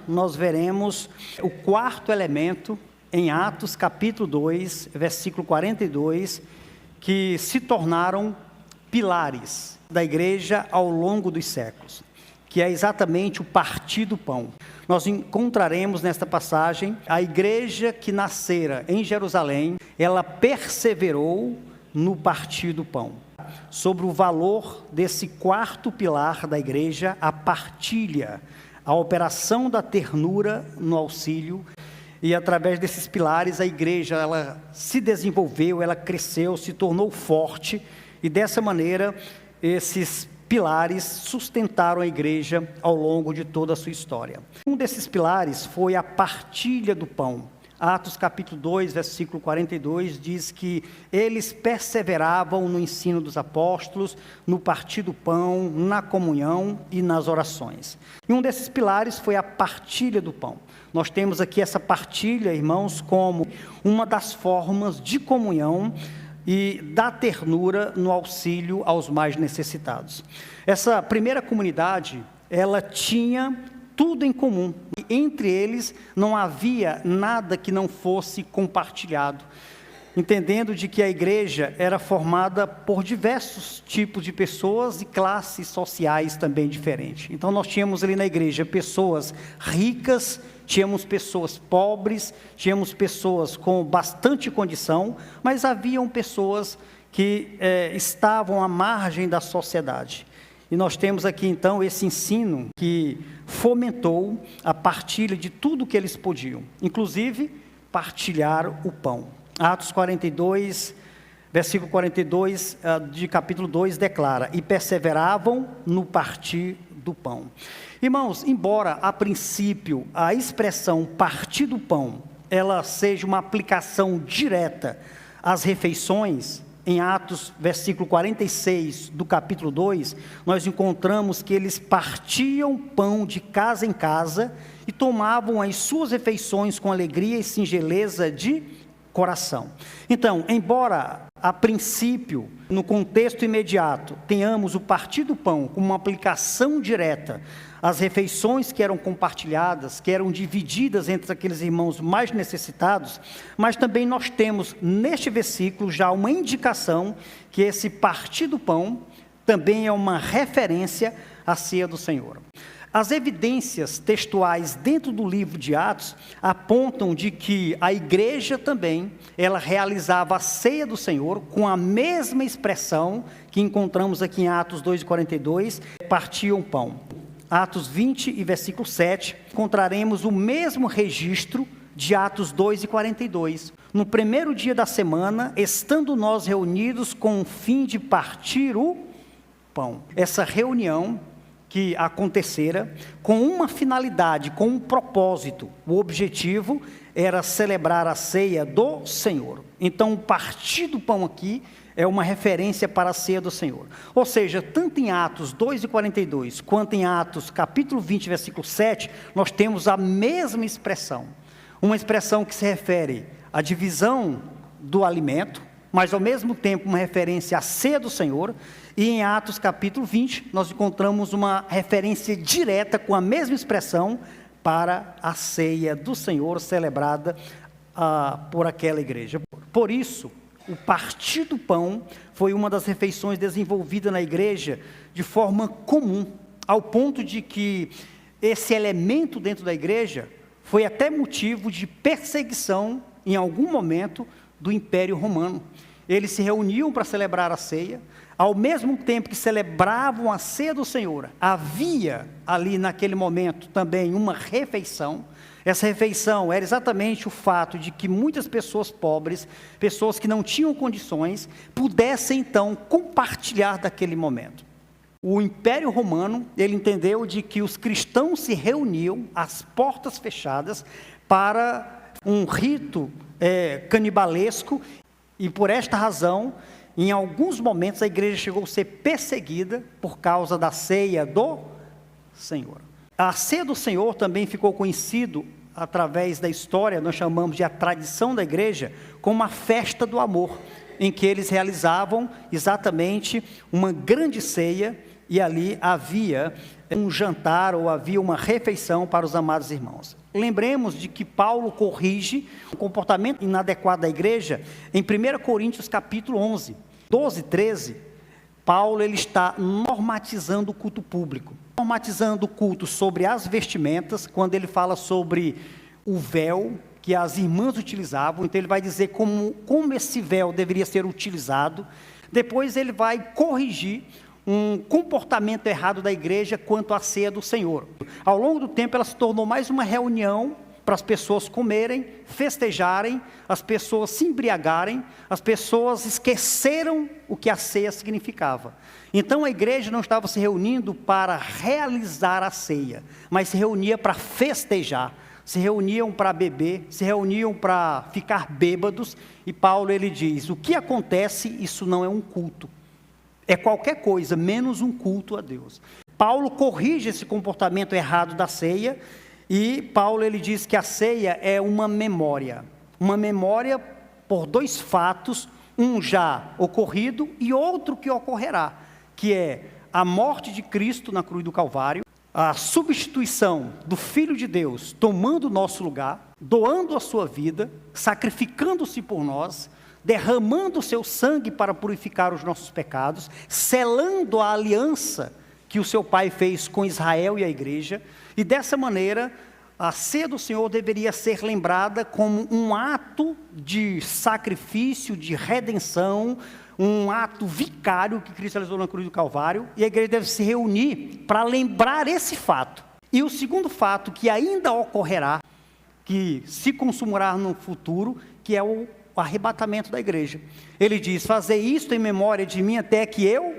nós veremos o quarto elemento em Atos capítulo 2, versículo 42, que se tornaram pilares da igreja ao longo dos séculos, que é exatamente o partir do pão. Nós encontraremos nesta passagem a igreja que nascera em Jerusalém, ela perseverou no partir do pão. Sobre o valor desse quarto pilar da igreja, a partilha, a operação da ternura no auxílio, e através desses pilares a igreja ela se desenvolveu, ela cresceu, se tornou forte, e dessa maneira esses pilares sustentaram a igreja ao longo de toda a sua história. Um desses pilares foi a partilha do pão. Atos capítulo 2, versículo 42, diz que eles perseveravam no ensino dos apóstolos, no partir do pão, na comunhão e nas orações. E um desses pilares foi a partilha do pão. Nós temos aqui essa partilha, irmãos, como uma das formas de comunhão e da ternura no auxílio aos mais necessitados. Essa primeira comunidade, ela tinha tudo em comum. Entre eles não havia nada que não fosse compartilhado, entendendo de que a igreja era formada por diversos tipos de pessoas e classes sociais também diferentes. Então nós tínhamos ali na igreja pessoas ricas, tínhamos pessoas pobres, tínhamos pessoas com bastante condição, mas haviam pessoas que estavam à margem da sociedade. E nós temos aqui então esse ensino que fomentou a partilha de tudo que eles podiam, inclusive partilhar o pão. Atos 42, versículo 42 de capítulo 2 declara: e perseveravam no partir do pão. Irmãos, embora a princípio a expressão partir do pão, ela seja uma aplicação direta às refeições, em Atos, versículo 46 do capítulo 2, nós encontramos que eles partiam pão de casa em casa e tomavam as suas refeições com alegria e singeleza de coração. Então, embora a princípio, no contexto imediato, tenhamos o partir do pão como uma aplicação direta às refeições que eram compartilhadas, que eram divididas entre aqueles irmãos mais necessitados, mas também nós temos neste versículo já uma indicação que esse partir do pão também é uma referência à ceia do Senhor. As evidências textuais dentro do livro de Atos apontam de que a igreja também, ela realizava a ceia do Senhor com a mesma expressão que encontramos aqui em Atos 2:42, partiam pão. Atos 20 e versículo 7, encontraremos o mesmo registro de Atos 2:42. No primeiro dia da semana, estando nós reunidos com o fim de partir o pão. Essa reunião que acontecera com uma finalidade, com um propósito. O objetivo era celebrar a ceia do Senhor. Então, o partir do pão aqui é uma referência para a ceia do Senhor. Ou seja, tanto em Atos 2:42, quanto em Atos capítulo 20, versículo 7, nós temos a mesma expressão. Uma expressão que se refere à divisão do alimento, mas ao mesmo tempo uma referência à ceia do Senhor. E em Atos capítulo 20, nós encontramos uma referência direta com a mesma expressão para a ceia do Senhor celebrada por aquela igreja. Por isso, o partir do pão foi uma das refeições desenvolvidas na igreja de forma comum, ao ponto de que esse elemento dentro da igreja foi até motivo de perseguição em algum momento do Império Romano. Eles se reuniam para celebrar a ceia, ao mesmo tempo que celebravam a ceia do Senhor, havia ali naquele momento também uma refeição. Essa refeição era exatamente o fato de que muitas pessoas pobres, pessoas que não tinham condições, pudessem então compartilhar daquele momento. O Império Romano, ele entendeu de que os cristãos se reuniam às portas fechadas para um rito canibalesco, e por esta razão, em alguns momentos a igreja chegou a ser perseguida por causa da ceia do Senhor. A ceia do Senhor também ficou conhecido através da história, nós chamamos de a tradição da igreja, como a festa do amor, em que eles realizavam exatamente uma grande ceia e ali havia um jantar ou havia uma refeição para os amados irmãos. Lembremos de que Paulo corrige o comportamento inadequado da igreja em 1 Coríntios capítulo 11, 12, 13. Paulo ele está normatizando o culto público, normatizando o culto sobre as vestimentas, quando ele fala sobre o véu que as irmãs utilizavam. Então ele vai dizer como esse véu deveria ser utilizado. Depois ele vai corrigir um comportamento errado da igreja quanto à ceia do Senhor. Ao longo do tempo ela se tornou mais uma reunião para as pessoas comerem, festejarem, as pessoas se embriagarem, as pessoas esqueceram o que a ceia significava. Então a igreja não estava se reunindo para realizar a ceia, mas se reunia para festejar, se reuniam para beber, se reuniam para ficar bêbados. E Paulo ele diz, o que acontece, isso não é um culto. É qualquer coisa, menos um culto a Deus. Paulo corrige esse comportamento errado da ceia, e Paulo ele diz que a ceia é uma memória por dois fatos, um já ocorrido e outro que ocorrerá, que é a morte de Cristo na cruz do Calvário, a substituição do Filho de Deus tomando o nosso lugar, doando a sua vida, sacrificando-se por nós, derramando o seu sangue para purificar os nossos pecados, selando a aliança que o seu Pai fez com Israel e a igreja. E dessa maneira, a ceia do Senhor deveria ser lembrada como um ato de sacrifício, de redenção, um ato vicário que Cristo realizou na cruz do Calvário, e a igreja deve se reunir para lembrar esse fato. E o segundo fato que ainda ocorrerá, que se consumará no futuro, que é o arrebatamento da igreja. Ele diz, fazer isto em memória de mim até que eu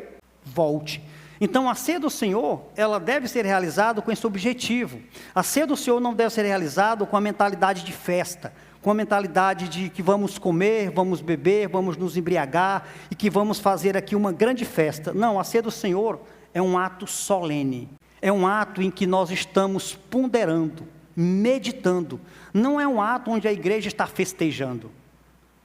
volte. Então a ceia do Senhor, ela deve ser realizada com esse objetivo. A ceia do Senhor não deve ser realizada com a mentalidade de festa, com a mentalidade de que vamos comer, vamos beber, vamos nos embriagar e que vamos fazer aqui uma grande festa. Não, a ceia do Senhor é um ato solene, é um ato em que nós estamos ponderando, meditando. Não é um ato onde a igreja está festejando.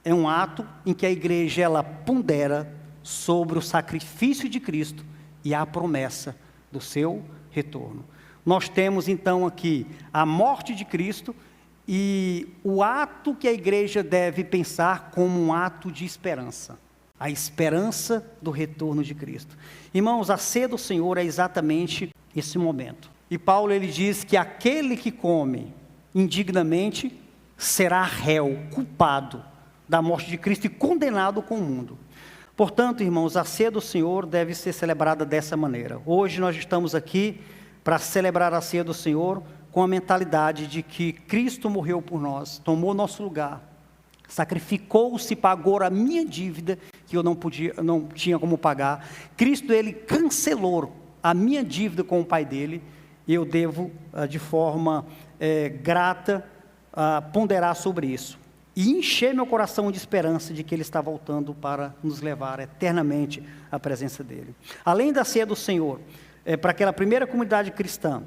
É um ato em que a igreja ela pondera sobre o sacrifício de Cristo e a promessa do seu retorno. Nós temos então aqui a morte de Cristo e o ato que a igreja deve pensar como um ato de esperança. A esperança do retorno de Cristo. Irmãos, a ceia do Senhor é exatamente esse momento. E Paulo ele diz que aquele que come indignamente será réu, culpado da morte de Cristo e condenado com o mundo. Portanto, irmãos, a ceia do Senhor deve ser celebrada dessa maneira. Hoje nós estamos aqui para celebrar a ceia do Senhor com a mentalidade de que Cristo morreu por nós, tomou nosso lugar, sacrificou-se, pagou a minha dívida que eu não tinha como pagar. Cristo ele cancelou a minha dívida com o Pai dele, e eu devo de forma grata ponderar sobre isso. E encher meu coração de esperança de que Ele está voltando para nos levar eternamente à presença dEle. Além da ceia do Senhor, para aquela primeira comunidade cristã,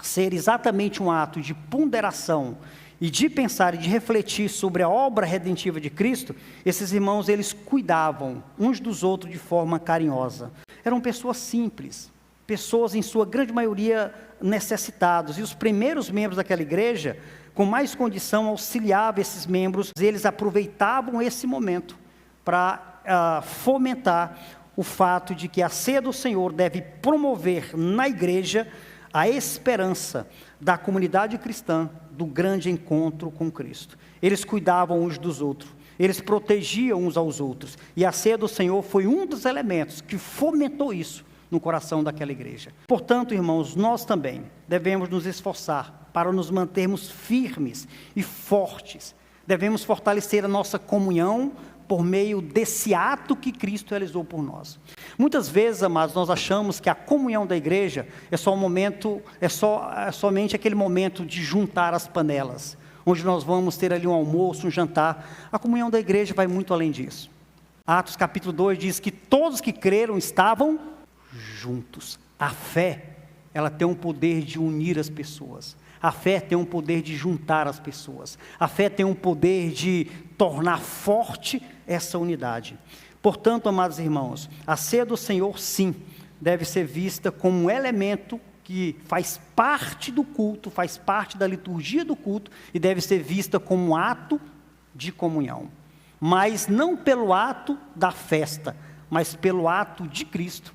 ser exatamente um ato de ponderação e de pensar e de refletir sobre a obra redentiva de Cristo, esses irmãos, eles cuidavam uns dos outros de forma carinhosa. Eram pessoas simples, pessoas em sua grande maioria necessitados, e os primeiros membros daquela igreja, com mais condição, auxiliavam esses membros. Eles aproveitavam esse momento para fomentar o fato de que a ceia do Senhor deve promover na igreja a esperança da comunidade cristã do grande encontro com Cristo. Eles cuidavam uns dos outros, eles protegiam uns aos outros, e a ceia do Senhor foi um dos elementos que fomentou isso no coração daquela igreja. Portanto, irmãos, nós também devemos nos esforçar para nos mantermos firmes e fortes. Devemos fortalecer a nossa comunhão por meio desse ato que Cristo realizou por nós. Muitas vezes, amados, nós achamos que a comunhão da igreja é só um momento, somente aquele momento de juntar as panelas, onde nós vamos ter ali um almoço, um jantar. A comunhão da igreja vai muito além disso. Atos capítulo 2 diz que todos que creram estavam juntos. A fé, ela tem um poder de unir as pessoas. A fé tem um poder de juntar as pessoas. A fé tem um poder de tornar forte essa unidade. Portanto, amados irmãos, a ceia do Senhor, sim, deve ser vista como um elemento que faz parte do culto, faz parte da liturgia do culto, e deve ser vista como um ato de comunhão. Mas não pelo ato da festa, mas pelo ato de Cristo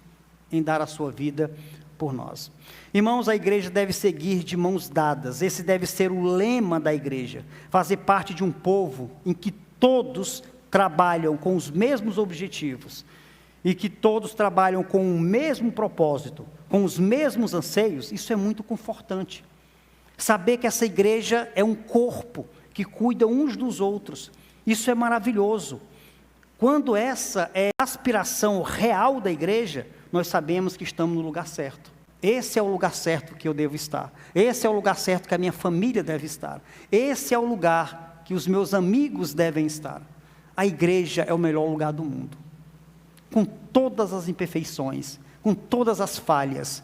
em dar a sua vida por nós. Irmãos, a igreja deve seguir de mãos dadas. Esse deve ser o lema da igreja. Fazer parte de um povo em que todos trabalham com os mesmos objetivos e que todos trabalham com o mesmo propósito, com os mesmos anseios. Isso é muito confortante. Saber que essa igreja é um corpo que cuida uns dos outros. Isso é maravilhoso. Quando essa é a aspiração real da igreja, nós sabemos que estamos no lugar certo. Esse é o lugar certo que eu devo estar. Esse é o lugar certo que a minha família deve estar. Esse é o lugar que os meus amigos devem estar. A igreja é o melhor lugar do mundo. Com todas as imperfeições, com todas as falhas,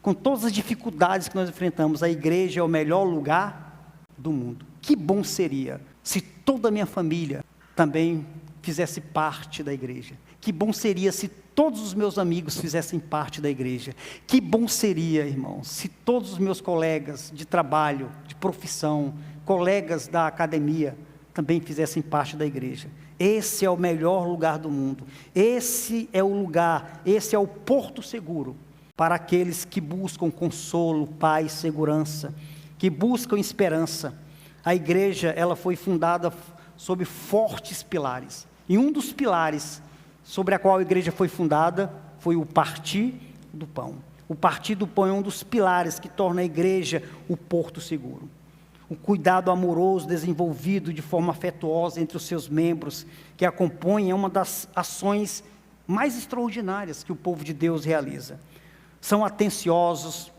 com todas as dificuldades que nós enfrentamos, a igreja é o melhor lugar do mundo. Que bom seria se toda a minha família também fizesse parte da igreja. Que bom seria se todos os meus amigos fizessem parte da igreja. Que bom seria, irmãos, se todos os meus colegas de trabalho, de profissão, colegas da academia, também fizessem parte da igreja. Esse é o melhor lugar do mundo. Esse é o lugar, esse é o porto seguro para aqueles que buscam consolo, paz, segurança, que buscam esperança. A igreja, ela foi fundada sob fortes pilares. E um dos pilares sobre a qual a igreja foi fundada foi o partir do pão. O partir do pão é um dos pilares que torna a igreja o porto seguro. O cuidado amoroso desenvolvido de forma afetuosa entre os seus membros que a compõem é uma das ações mais extraordinárias que o povo de Deus realiza. São atenciosos,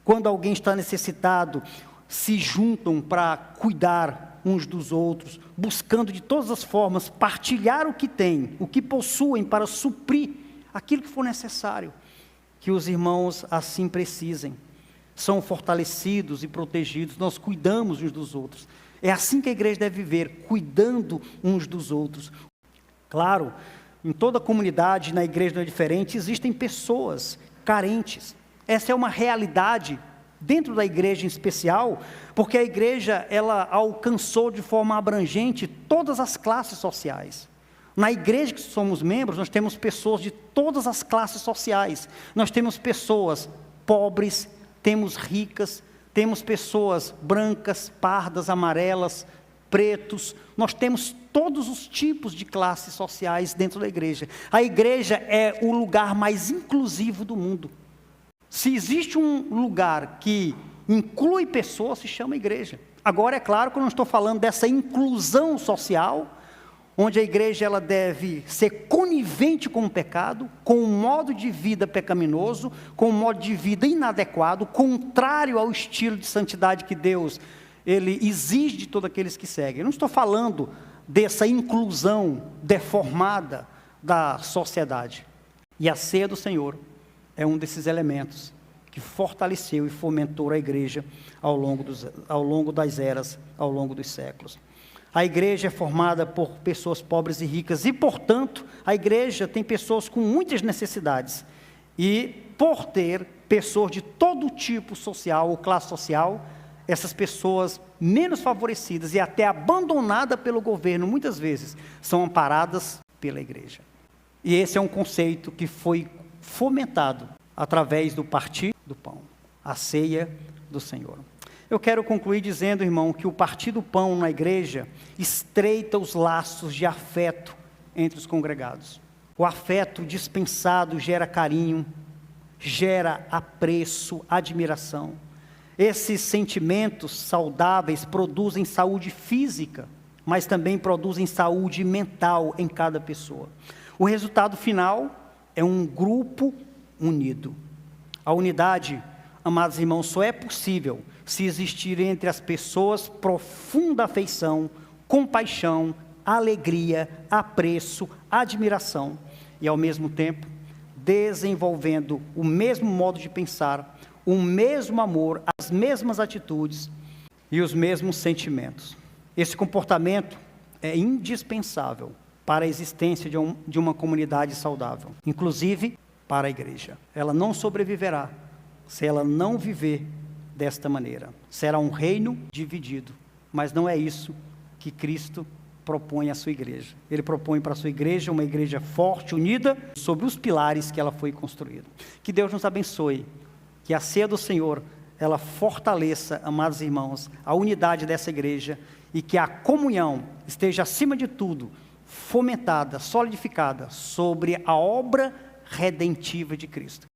quando alguém está necessitado, se juntam para cuidar uns dos outros, buscando de todas as formas partilhar o que têm, o que possuem, para suprir aquilo que for necessário, que os irmãos assim precisem. São fortalecidos e protegidos, nós cuidamos uns dos outros. É assim que a igreja deve viver, cuidando uns dos outros. Claro, em toda a comunidade, na igreja não é diferente, existem pessoas carentes. Essa é uma realidade dentro da igreja em especial, porque a igreja, ela alcançou de forma abrangente todas as classes sociais. Na igreja que somos membros, nós temos pessoas de todas as classes sociais. Nós temos pessoas pobres, temos ricas, temos pessoas brancas, pardas, amarelas, pretos. Nós temos todos os tipos de classes sociais dentro da igreja. A igreja é o lugar mais inclusivo do mundo. Se existe um lugar que inclui pessoas, se chama igreja. Agora, é claro que eu não estou falando dessa inclusão social, onde a igreja ela deve ser conivente com o pecado, com um modo de vida pecaminoso, com um modo de vida inadequado, contrário ao estilo de santidade que Deus ele exige de todos aqueles que seguem. Eu não estou falando dessa inclusão deformada da sociedade. E a ceia do Senhor é um desses elementos que fortaleceu e fomentou a igreja ao longo das eras, ao longo dos séculos. A igreja é formada por pessoas pobres e ricas e, portanto, a igreja tem pessoas com muitas necessidades. E, por ter pessoas de todo tipo social ou classe social, essas pessoas menos favorecidas e até abandonadas pelo governo, muitas vezes, são amparadas pela igreja. E esse é um conceito que foi fomentado através do partir do pão, a ceia do Senhor. Eu quero concluir dizendo, irmão, que o partir do pão na igreja estreita os laços de afeto entre os congregados. O afeto dispensado gera carinho, gera apreço, admiração. Esses sentimentos saudáveis produzem saúde física, mas também produzem saúde mental em cada pessoa. O resultado final é um grupo unido. A unidade, amados irmãos, só é possível se existir entre as pessoas profunda afeição, compaixão, alegria, apreço, admiração e, ao mesmo tempo, desenvolvendo o mesmo modo de pensar, o mesmo amor, as mesmas atitudes e os mesmos sentimentos. Esse comportamento é indispensável para a existência de uma comunidade saudável. Inclusive, para a igreja. Ela não sobreviverá se ela não viver desta maneira. Será um reino dividido, mas não é isso que Cristo propõe à sua igreja. Ele propõe para a sua igreja uma igreja forte, unida, sobre os pilares que ela foi construída. Que Deus nos abençoe, que a ceia do Senhor, ela fortaleça, amados irmãos, a unidade dessa igreja, e que a comunhão esteja, acima de tudo, fomentada, solidificada sobre a obra redentiva de Cristo.